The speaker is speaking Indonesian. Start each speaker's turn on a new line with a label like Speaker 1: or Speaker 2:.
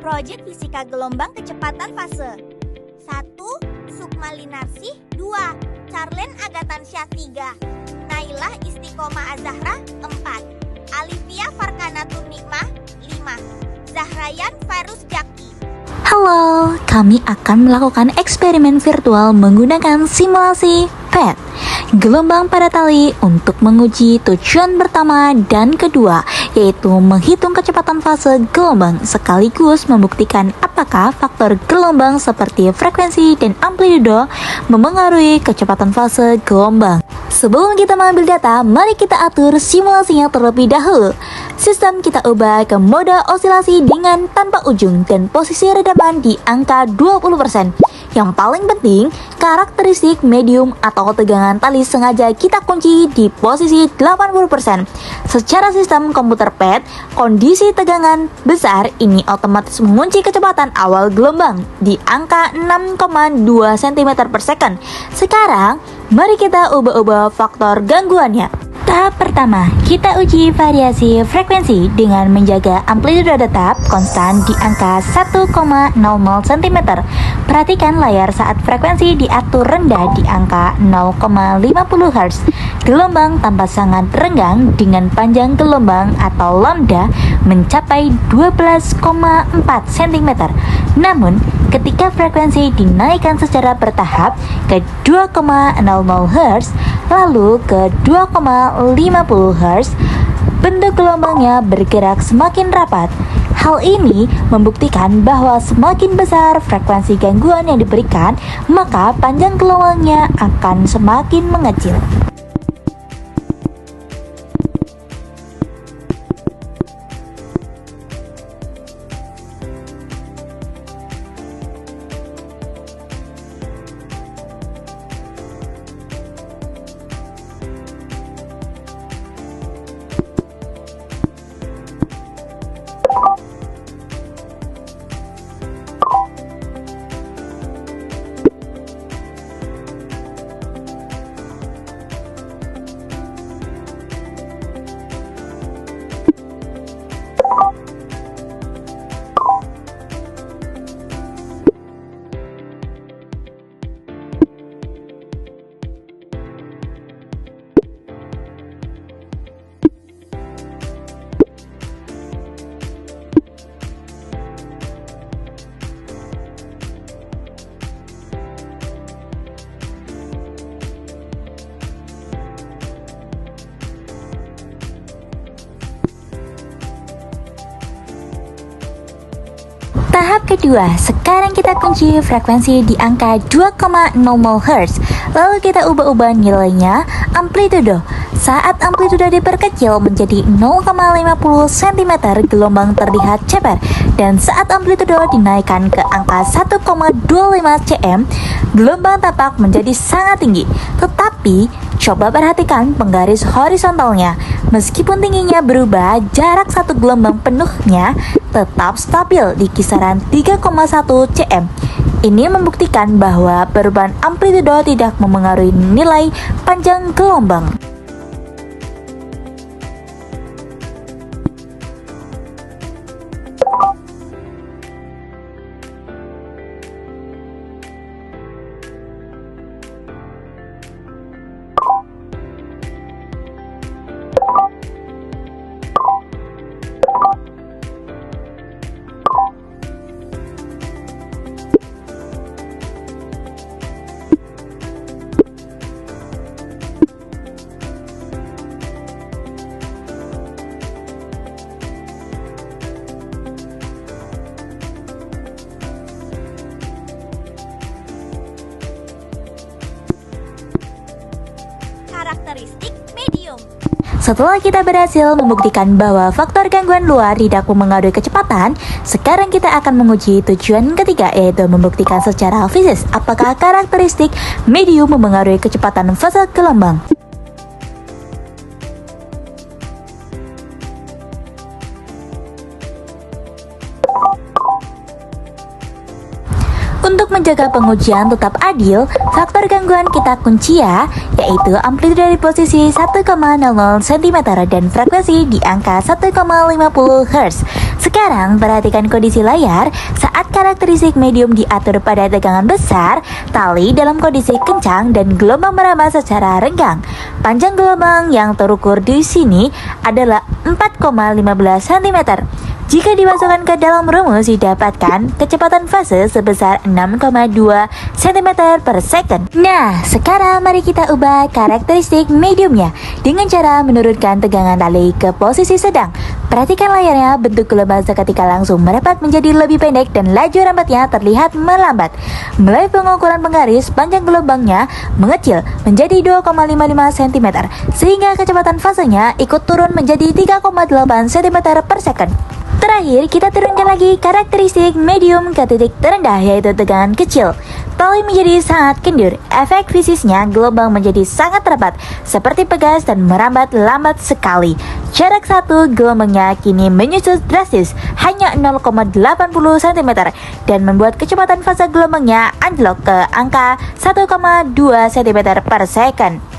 Speaker 1: Proyek Fisika Gelombang Kecepatan Fase 1. Sukma Linarsih 2. Charlene Agatansyah 3. Nailah Istiqomah Azahra 4. Alivia Farkanatur Nikmah 5. Zahrayan Farus Jaki.
Speaker 2: Halo, kami akan melakukan eksperimen virtual menggunakan simulasi PET, gelombang pada tali, untuk menguji tujuan pertama dan kedua, yaitu menghitung kecepatan fase gelombang sekaligus membuktikan apakah faktor gelombang seperti frekuensi dan amplitudo memengaruhi kecepatan fase gelombang. Sebelum kita mengambil data, mari kita atur simulasinya terlebih dahulu. Sistem kita ubah ke mode osilasi dengan tanpa ujung dan posisi redaman di angka 20%. Yang paling penting, karakteristik medium atau tegangan tali sengaja kita kunci di posisi 80%. Secara sistem komputer PET, kondisi tegangan besar ini otomatis mengunci kecepatan awal gelombang di angka 6,2 cm per second. Sekarang, mari kita ubah-ubah faktor gangguannya. Tahap pertama, kita uji variasi frekuensi dengan menjaga amplitudo tetap konstan di angka 1,00 cm. Perhatikan layar saat frekuensi diatur rendah di angka 0,50 Hz. Gelombang tampak sangat renggang dengan panjang gelombang atau lambda mencapai 12,4 cm. Namun, ketika frekuensi dinaikkan secara bertahap ke 2,00 Hz, lalu ke 2,50 Hz, bentuk gelombangnya bergerak semakin rapat. Hal ini membuktikan bahwa semakin besar frekuensi gangguan yang diberikan, maka panjang gelombangnya akan semakin mengecil. Tahap kedua, sekarang kita kunci frekuensi di angka 2,00 Hz. Lalu kita ubah-ubah nilainya amplitudo. Saat amplitudo diperkecil menjadi 0,50 cm, gelombang terlihat ceper. Dan saat amplitudo dinaikkan ke angka 1,25 cm, gelombang tampak menjadi sangat tinggi. Tetapi, coba perhatikan penggaris horizontalnya. Meskipun tingginya berubah, jarak satu gelombang penuhnya tetap stabil di kisaran 3,1 cm. Ini membuktikan bahwa perubahan amplitudo tidak memengaruhi nilai panjang gelombang.
Speaker 1: Karakteristik medium.
Speaker 2: Setelah kita berhasil membuktikan bahwa faktor gangguan luar tidak memengaruhi kecepatan, sekarang kita akan menguji tujuan ketiga, yaitu membuktikan secara fisik apakah karakteristik medium memengaruhi kecepatan fase gelombang. Untuk menjaga pengujian tetap adil, faktor gangguan kita kunci ya, yaitu amplitudo di posisi 1,00 cm dan frekuensi di angka 1,50 Hz. Sekarang perhatikan kondisi layar saat karakteristik medium diatur pada tegangan besar, tali dalam kondisi kencang dan gelombang merambah secara renggang. Panjang gelombang yang terukur di sini adalah 4,15 cm. Jika dimasukkan ke dalam rumus didapatkan kecepatan fase sebesar 6,2 cm per second. Nah, sekarang mari kita ubah karakteristik mediumnya dengan cara menurunkan tegangan tali ke posisi sedang. Perhatikan layarnya, bentuk gelombang seketika langsung merapat menjadi lebih pendek dan laju rambatnya terlihat melambat. Melalui pengukuran penggaris, panjang gelombangnya mengecil menjadi 2,55 cm sehingga kecepatan fasenya ikut turun menjadi 3,8 cm per second. Terakhir, kita turunkan lagi karakteristik medium ke titik terendah yaitu tegangan kecil. Tali menjadi sangat kendur, efek fisiknya gelombang menjadi sangat rapat, seperti pegas dan merambat lambat sekali. Jarak satu gelombangnya kini menyusut drastis, hanya 0,80 cm dan membuat kecepatan fase gelombangnya anjlok ke angka 1,2 cm per second.